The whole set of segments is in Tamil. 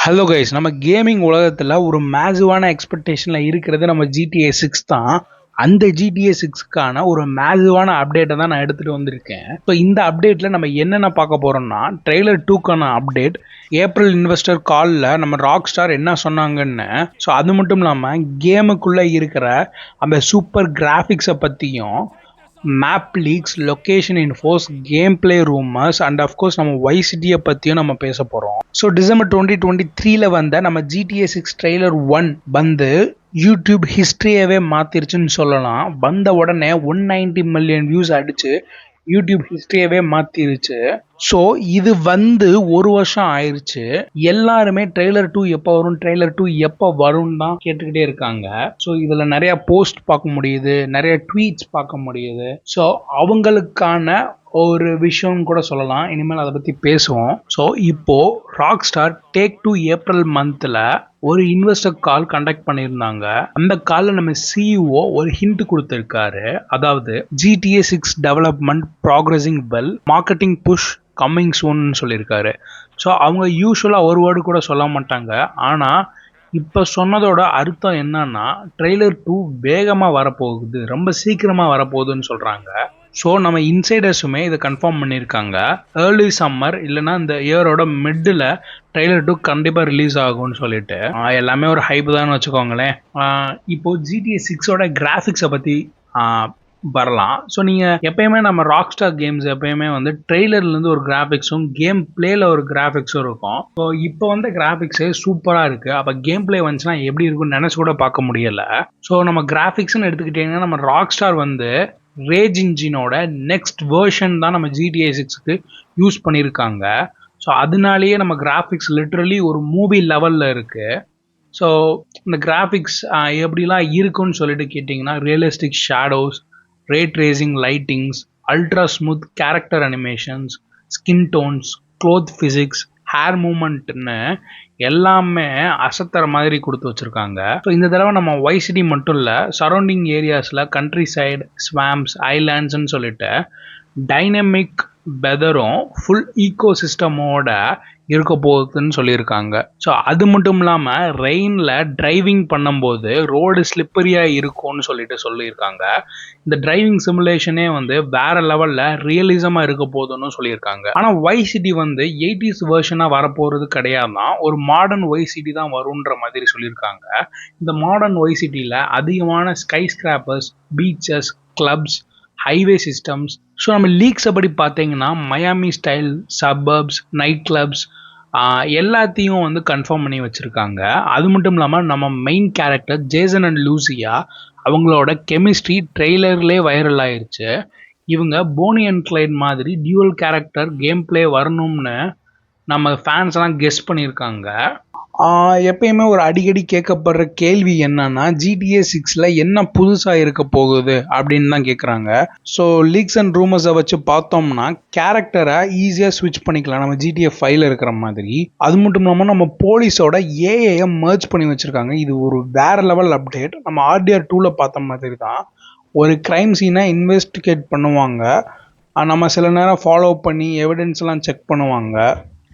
ஹலோ கைஸ், நம்ம கேமிங் உலகத்தில் ஒரு மேசிவான எக்ஸ்பெக்டேஷனில் இருக்கிறது நம்ம GTA 6 தான். அந்த GTA 6க்கான ஒரு மேசிவான அப்டேட்டை தான் நான் எடுத்துகிட்டு வந்திருக்கேன். ஸோ இந்த அப்டேட்டில் நம்ம என்னென்ன பார்க்க போகிறோம்னா, ட்ரெய்லர் 2க்கான அப்டேட், ஏப்ரல் இன்வெஸ்டர் காலில் நம்ம ராக் ஸ்டார் என்ன சொன்னாங்கன்னு, ஸோ அது மட்டும் இல்லாமல் கேமுக்குள்ளே இருக்கிற அந்த சூப்பர் கிராஃபிக்ஸை பற்றியும், map leaks, location infos, game play rumours and of course நம்ம வைசிட்டியை பற்றியும் நம்ம பேச போகிறோம். ஸோ டிசம்பர் 2023 வந்த நம்ம GTA 6 ட்ரெய்லர் 1 வந்து யூடியூப் ஹிஸ்ட்ரியவே மாற்றிருச்சுன்னு சொல்லலாம். வந்த உடனே 190 மில்லியன் வியூஸ் அடிச்சு யூடியூப் ஹிஸ்ட்ரியவே மாற்றிருச்சு. ஸோ இது வந்து ஒரு வருஷம் ஆயிடுச்சு. எல்லாருமே ட்ரெய்லர் 2 எப்போ வரும், ட்ரெய்லர் 2 எப்போ வரும்னு தான் கேட்டுக்கிட்டே இருக்காங்க. ஸோ இதில் நிறைய போஸ்ட் பார்க்க முடியுது, நிறைய ட்வீட்ஸ் பார்க்க முடியுது. ஸோ அவங்களுக்கான ஒரு விஷயம் கூட சொல்லலாம். இனிமேல் அதை பற்றி பேசுவோம். ஸோ இப்போ ராக் ஸ்டார் டேக் 2 ஏப்ரல் மந்த்தில் ஒரு இன்வெஸ்டர் கால் கண்டக்ட் பண்ணியிருந்தாங்க. அந்த காலில் நம்ம சிஇஓ ஒரு ஹிண்ட் கொடுத்துருக்காரு. அதாவது GTA 6 development progressing well, marketing push coming சூன்னு சொல்லியிருக்காரு. ஸோ அவங்க யூஸ்வலாக ஒரு வேர்டு கூட சொல்ல மாட்டாங்க. ஆனால் இப்போ சொன்னதோட அர்த்தம் என்னன்னா, ட்ரெய்லர் 2 வேகமாக வரப்போகுது, ரொம்ப சீக்கிரமாக வரப்போகுதுன்னு சொல்கிறாங்க. ஸோ நம்ம இன்சைடர்ஸுமே இதை கன்ஃபார்ம் பண்ணியிருக்காங்க. ஏர்லி சம்மர் இல்லைனா இந்த இயரோட மிட்டில் ட்ரெய்லர் 2 கண்டிப்பாக ரிலீஸ் ஆகும்னு சொல்லிட்டு எல்லாமே ஒரு ஹைப் தான் வச்சுக்கோங்களேன். இப்போது GTA 6ஓட கிராஃபிக்ஸை பற்றி வரலாம். ஸோ நீங்கள் எப்பயுமே நம்ம ராக் ஸ்டார் கேம்ஸ் எப்பயுமே வந்து ட்ரெய்லர்லேருந்து ஒரு கிராஃபிக்ஸும் கேம் பிளேயில் ஒரு கிராஃபிக்ஸும் இருக்கும். ஸோ இப்போ வந்து கிராஃபிக்ஸே சூப்பராக இருக்குது. அப்போ கேம் பிளே வந்துச்சுன்னா எப்படி இருக்குன்னு நினச்சி கூட பார்க்க முடியலை. ஸோ நம்ம கிராஃபிக்ஸ்னு எடுத்துக்கிட்டிங்கன்னா, நம்ம ராக் ஸ்டார் வந்து ரேஜ் இன்ஜினோட நெக்ஸ்ட் வேர்ஷன் தான் நம்ம GTA 6க்கு யூஸ் பண்ணியிருக்காங்க. ஸோ அதனாலேயே நம்ம கிராஃபிக்ஸ் லிட்ரலி ஒரு மூவி லெவலில் இருக்குது. ஸோ இந்த கிராஃபிக்ஸ் எப்படிலாம் இருக்குன்னு சொல்லிட்டு கேட்டிங்கன்னா, realistic shadows, ray tracing lightings, ultra smooth character animations, skin tones, cloth physics, hair மூமெண்ட்னு எல்லாமே அசத்துற மாதிரி கொடுத்து வச்சுருக்காங்க. ஸோ இந்த தடவை நம்ம வைசிட்டி மட்டும் இல்லை, சரௌண்டிங் ஏரியாஸில் கண்ட்ரி சைடு, ஸ்வாம்ஸ், ஐலாண்ட்ஸ்ன்னு சொல்லிட்டு டைனமிக் வெதரும் ஃபுல் ஈகோ சிஸ்டமோட இருக்க போகுதுன்னு சொல்லியிருக்காங்க. ஸோ அது மட்டும் இல்லாமல் ரெயினில் டிரைவிங் பண்ணும்போது ரோடு ஸ்லிப்பரியாக இருக்கும்னு சொல்லியிருக்காங்க. இந்த டிரைவிங் சிமுலேஷனே வந்து வேற லெவலில் ரியலிசமாக இருக்க போகுதுன்னு சொல்லியிருக்காங்க. ஆனால் வைசிட்டி வந்து 80s வெர்ஷனாக வரப்போகிறது கிடையாதுதான், ஒரு மாடர்ன் வைசிட்டி தான் வரும்ன்ற மாதிரி சொல்லியிருக்காங்க. இந்த மாடர்ன் வைசிட்டியில் அதிகமான skyscrapers, beaches, clubs, highway systems, so நம்ம லீக்ஸை படி பார்த்தீங்கன்னா Miami style suburbs, night clubs எல்லாத்தையும் வந்து கன்ஃபார்ம் பண்ணி வச்சுருக்காங்க. அது மட்டும் இல்லாமல் நம்ம main character Jason and Lucia அவங்களோட கெமிஸ்ட்ரி ட்ரெய்லர்லேயே வைரல் ஆயிடுச்சு. இவங்க போனி அண்ட் கிளைட் மாதிரி டியூவல் கேரக்டர் கேம் பிளே வரணும்னு நம்ம ஃபேன்ஸ் எல்லாம் கெஸ் பண்ணியிருக்காங்க. எப்பயுமே ஒரு அடிக்கடி கேட்கப்படுற கேள்வி என்னன்னா, GTA 6ல் என்ன புதுசாக இருக்க போகுது அப்படின்னு தான் கேட்குறாங்க. ஸோ லீக்ஸ் அண்ட் ரூமர்ஸை வச்சு பார்த்தோம்னா கேரக்டரை ஈஸியாக ஸ்விட்ச் பண்ணிக்கலாம் நம்ம GTA 5ல் இருக்கிற மாதிரி. அது மட்டும் இல்லாமல் நம்ம போலீஸோட ஏஐயை மர்ஜ் பண்ணி வச்சுருக்காங்க. இது ஒரு வேற லெவல் அப்டேட். நம்ம RDR 2ல் பார்த்த மாதிரி தான் ஒரு க்ரைம் சீனை இன்வெஸ்டிகேட் பண்ணுவாங்க, நம்ம சில நேரம் ஃபாலோ பண்ணி எவிடன்ஸ்லாம் செக் பண்ணுவாங்க.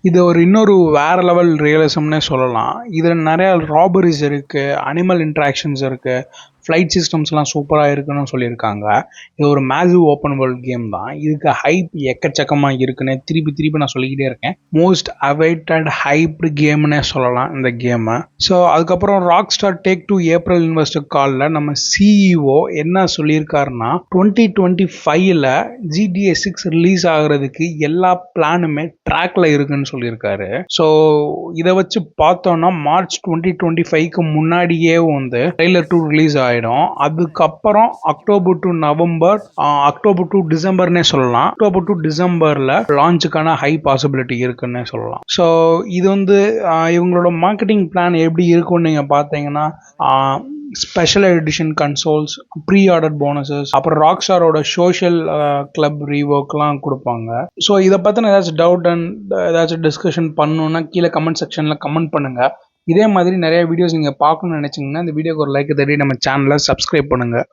இது ஒரு இன்னொரு வேற லெவல் ரியலிசம்னே சொல்லலாம். இதில் நிறையா ராபரிஸ் இருக்குது, அனிமல் இன்ட்ராக்ஷன்ஸ் இருக்குது, ஃப்ளைட் சிஸ்டம்ஸ்லாம் சூப்பராக இருக்குன்னு சொல்லியிருக்காங்க. இது ஒரு மேசிவ் ஓப்பன் வேர்ல்ட் கேம் தான். இதுக்கு ஹைப் எக்கச்சக்கமாக இருக்குன்னு திருப்பி நான் சொல்லிக்கிட்டே இருக்கேன். மோஸ்ட் அவைட்டட் ஹைப்டு கேம்னே சொல்லலாம் இந்த கேமை. ஸோ அதுக்கப்புறம் rock star take 2 April investor காலில் நம்ம சிஇஓ என்ன சொல்லியிருக்காருன்னா, 2025ல் GTA 6 ரிலீஸ் ஆகிறதுக்கு எல்லா பிளானுமே ட்ராக்ல இருக்குன்னு சொல்லியிருக்காரு. ஸோ இதை வச்சு பார்த்தோன்னா மார்ச் 2025க்கு முன்னாடியே வந்து ட்ரெய்லர் 2 ரிலீஸ் ஆகிடும். அதுக்கப்புறம் October to November, October to டிசம்பர்னே சொல்லலாம். அக்டோபர் டு டிசம்பர்ல லான்ச்சுக்கான ஹை பாசிபிலிட்டி இருக்குன்னு சொல்லலாம். ஸோ இது வந்து இவங்களோட மார்க்கெட்டிங் பிளான் எப்படி இருக்கும்னு நீங்க பார்த்தீங்கன்னா, special edition consoles, pre order bonuses, அப்புறம் ராக் ஸ்டாரோட சோஷியல் கிளப் ரீவொர்க்லாம் கொடுப்பாங்க. ஸோ இதை பற்றின ஏதாச்சும் டவுட் அண்ட் ஏதாச்சும் டிஸ்கஷன் பண்ணணுன்னா கீழே கமெண்ட் செக்ஷனில் கமெண்ட் பண்ணுங்க. இதே மாதிரி நிறைய வீடியோஸ் நீங்கள் பார்க்கணும்னு நினச்சிங்கன்னா இந்த வீடியோக்கு ஒரு லைக் தட்டி நம்ம சேனலை சப்ஸ்கிரைப் பண்ணுங்கள்.